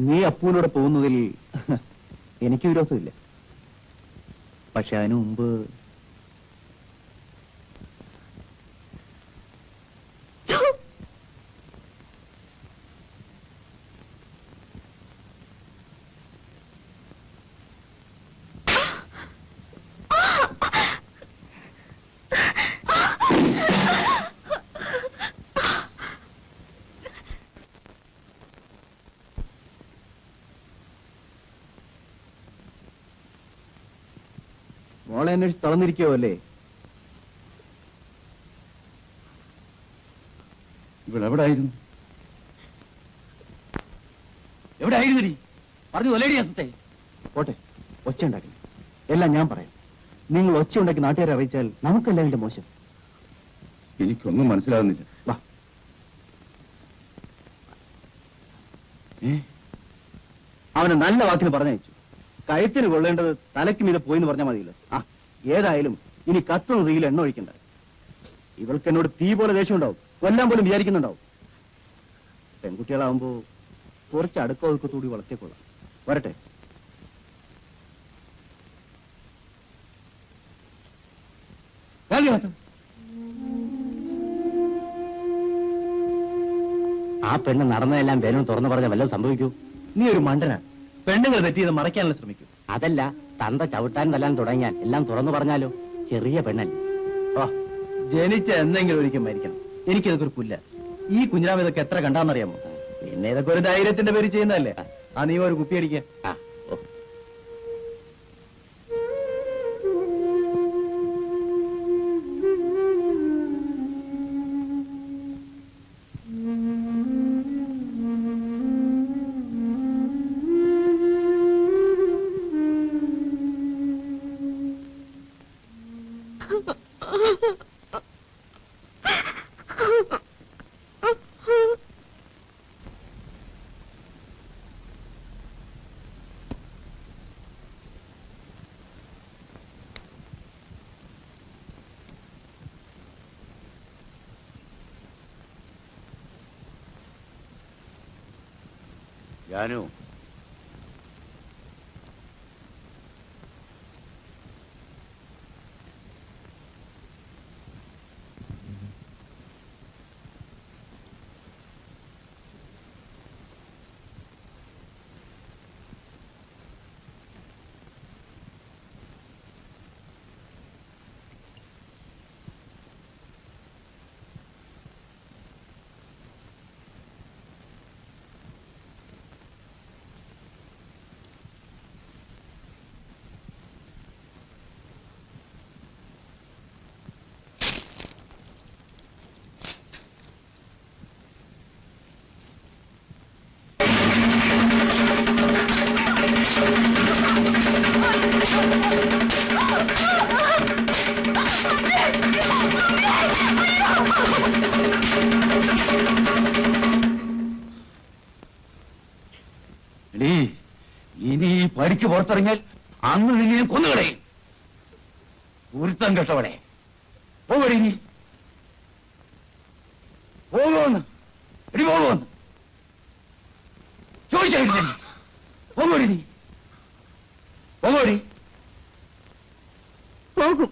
നീ അപ്പൂനോടെ പോകുന്നതിൽ എനിക്ക് വിരോധമില്ല. പക്ഷെ അതിനു മുമ്പ് മോളെ അന്വേഷിച്ച് തളർന്നിരിക്കോ അല്ലേ? ഇവളെവിടായിരുന്നു? എവിടെയായിരുന്നു നീ? പറഞ്ഞു ഒലേടി അസത്തെ. പോട്ടെ, ഒച്ച ഉണ്ടാക്കി. എല്ലാം ഞാൻ പറയാം. നിങ്ങൾ ഒച്ച ഉണ്ടാക്കി നാട്ടുകാരെ അറിയിച്ചാൽ നമുക്കല്ല അതിന്റെ മോശം. എനിക്കൊന്നും മനസ്സിലാകുന്നില്ല. വാ. അവനെ നല്ല വാക്കിന് പറഞ്ഞയച്ചു. കഴുത്തിന് കൊള്ളേണ്ടത് തലയ്ക്ക് മീതെ പോയിന്ന് പറഞ്ഞാൽ മതിയല്ലോ. ഏതായാലും ഇനി കത്തുന്ന തീയിൽ എണ്ണ ഒഴിക്കണ്ട. ഇവൾക്ക് എന്നോട് തീ പോലെ ദേഷ്യം ഉണ്ടാവും. കൊല്ലാൻ പോലും വിചാരിക്കുന്നുണ്ടാവും. പെൺകുട്ടികളാവുമ്പോ കുറച്ച് അടുക്കൂടി വളർത്തിക്കൊള്ളാം. വരട്ടെ. ആ പെണ്ണ് നടന്നതെല്ലാം വേലും തുറന്നു പറഞ്ഞ വല്ലതും സംഭവിക്കൂ? നീ ഒരു മണ്ടനാ. പെണ്ണുങ്ങൾ തെറ്റിയത് മറയ്ക്കാനുള്ള ശ്രമിക്കും. അതല്ല, തന്ത ചവിട്ടാൻ തല്ലാൻ തുടങ്ങിയാൽ എല്ലാം തുറന്നു പറഞ്ഞാലോ? ചെറിയ പെണ്ണല്ലേ. ജനിച്ച എന്തെങ്കിലും ഒരിക്കൽ മരിക്കണം. എനിക്കിതൊക്കെ ഒരു പുല്ല. ഈ കുഞ്ഞിരാമ ഇതൊക്കെ എത്ര കണ്ടാന്നറിയാമോ? പിന്നെ ഇതൊക്കെ ഒരു ധൈര്യത്തിന്റെ പേര് ചെയ്യുന്നതല്ലേ. നീ ഒരു കുപ്പി അടിക്കുക. ജാനു, ഇനി ഈ പരിക്ക് പുറത്തിറങ്ങിയാൽ അന്ന് നിന്നെ കൊന്നുകളയും. ഉരുത്തം കെട്ടവളെ, പോകടി നീ. പോകുമെന്ന് എടി, പോകുമെന്ന് ചോദിച്ചായിരുന്നു. പോകടി നീ, പോകടി. പോകും.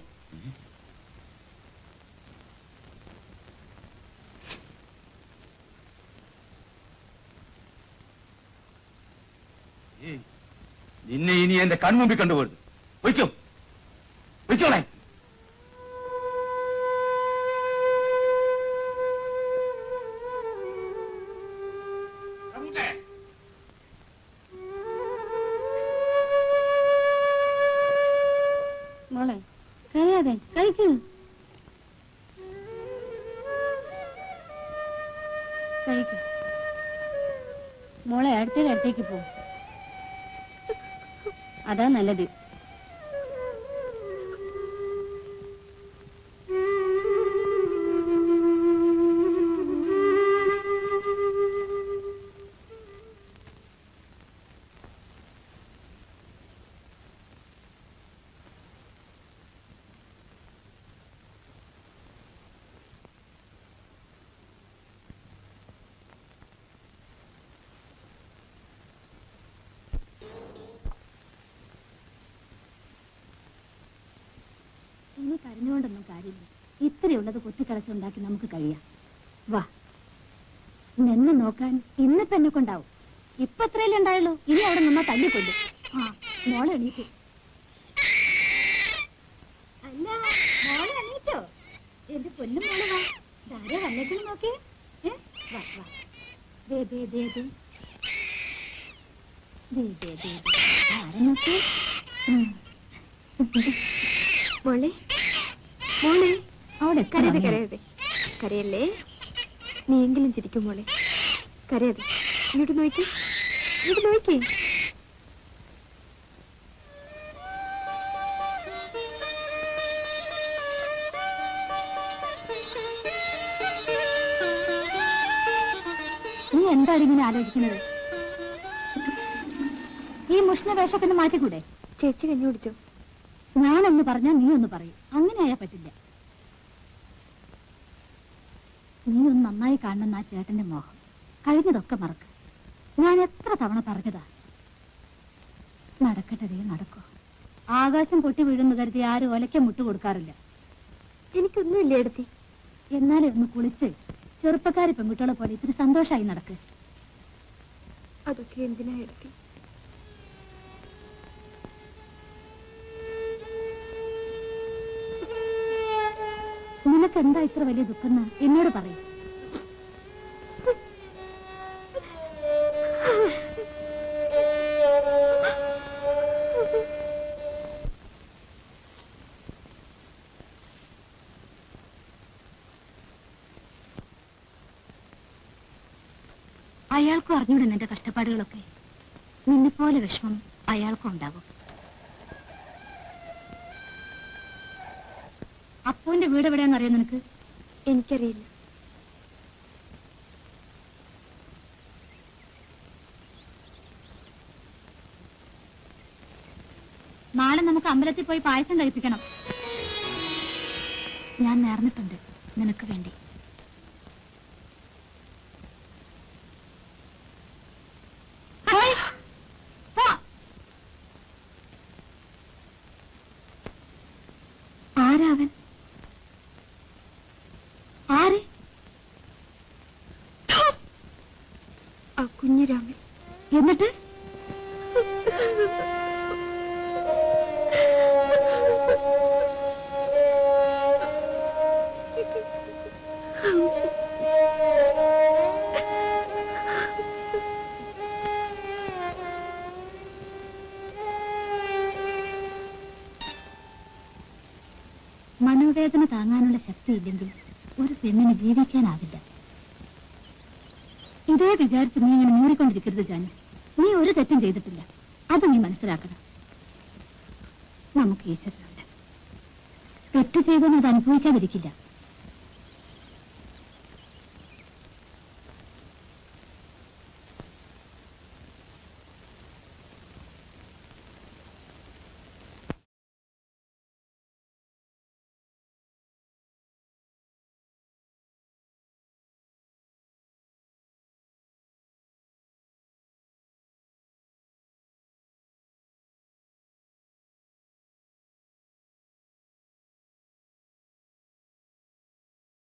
നിന്നെ ഇനി എന്റെ കൺമുമ്പിൽ കണ്ടുപോരുത്. വയ്ക്കോ, വയ്ക്കോളെ. മോളെ കഴിയാതെ കഴിക്കൂ. കഴിക്കൂ മോളെ. അടുത്തേക്ക് പോ. അതാ നല്ലത്. കാര്യമില്ല. ഇത്രയുള്ളത് കൊത്തിക്കളച്ചുണ്ടാക്കി നമുക്ക് കഴിയാം. വാ, നിന്നെ നോക്കാൻ ഇന്നിപ്പോ എന്നെ കൊണ്ടാവും. ഇപ്പൊ എത്രയല്ലേ ഉണ്ടായുള്ളൂ? ഇനി അവിടെ നിന്നാ തല്ലിക്കൊല്ലും. ആ, മോളെ എണീറ്റ്. അല്ല, മോളെ എണീറ്റോ? എന്റെ പൊന്നും മോള് വാ. ധാരാ വന്നേക്കും നോക്കി. വാ വാ. ദേ ദേ ദേ ദേ ദേ ദേ ദേ ധാര നോക്കി. മോളെ മോളെ, അവിടെ കരയതെ കരയതെ കരയല്ലേ. നീയെങ്കിലും ചിരിക്കും മോളെ. കരയതെ. ഇങ്ങോട്ട് നോക്കി, ഇങ്ങോട്ട് നോക്കി. നീ എന്താണ് ഇങ്ങനെ ആലോചിക്കുന്നത്? ഈ മുഷ്ണ വേഷത്തിന് മാറ്റിക്കൂടെ? ചേച്ചി കഞ്ഞി കുടിച്ചോ? ഞാനൊന്ന് പറഞ്ഞാൽ നീ ഒന്ന് പറയും. അങ്ങനെ ആയാ പറ്റില്ല. നീ ഒന്ന് നന്നായി കാണണമെന്ന് ആ ചേട്ടന്റെ മോഹം. കഴിഞ്ഞതൊക്കെ മറക്ക. ഞാൻ എത്ര തവണ പറഞ്ഞതാ. നടക്കട്ടെ, നടക്കോ. ആകാശം പൊട്ടി വീഴുന്നു കരുതി ആരും ഒലയ്ക്ക മുട്ടു കൊടുക്കാറില്ല. എനിക്കൊന്നുമില്ല എടുത്തി. എന്നാലും ഒന്ന് കുളിച്ച് ചെറുപ്പക്കാരി പെൺകുട്ടികളെ പോലെ ഇത്തിരി സന്തോഷമായി നടക്ക്. അതൊക്കെ എന്തിനാ എടുത്തി? നിനക്ക് എന്താ ഇത്ര വലിയ ദുഃഖം എന്നോട് പറയും. അയാൾക്കും അറിഞ്ഞൂടെ നിന്റെ കഷ്ടപ്പാടുകളൊക്കെ. നിന്നെപ്പോലെ വിഷമം അയാൾക്കും ഉണ്ടാകും. അപ്പുവിന്റെ വീട് എവിടെയാണെന്ന് അറിയാം നിനക്ക്? എനിക്കറിയില്ല. നാളെ നമുക്ക് അമ്പലത്തിൽ പോയി പായസം കഴിപ്പിക്കണം. ഞാൻ നേർന്നിട്ടുണ്ട് നിനക്ക് വേണ്ടി. ആരാവൻ? ആരെ? ആ കുഞ്ഞിരാമൻ. എന്നിട്ട് മനോവേദന താങ്ങാനുള്ള ശക്തിയില്ലെങ്കിൽ ഒരു പെണ്ണിന് ജീവിക്കാനാവില്ല. ഇതേ വിചാരിച്ച് നീ ഇങ്ങനെ മൂറിക്കൊണ്ടിരിക്കരുത് ജാനു. നീ ഒരു തെറ്റും ചെയ്തിട്ടില്ല. അത് നീ മനസ്സിലാക്കണം. നമുക്ക് ഈശ്വരനുണ്ട്. തെറ്റ് ചെയ്തെന്ന് അത് അനുഭവിക്കാതിരിക്കില്ല.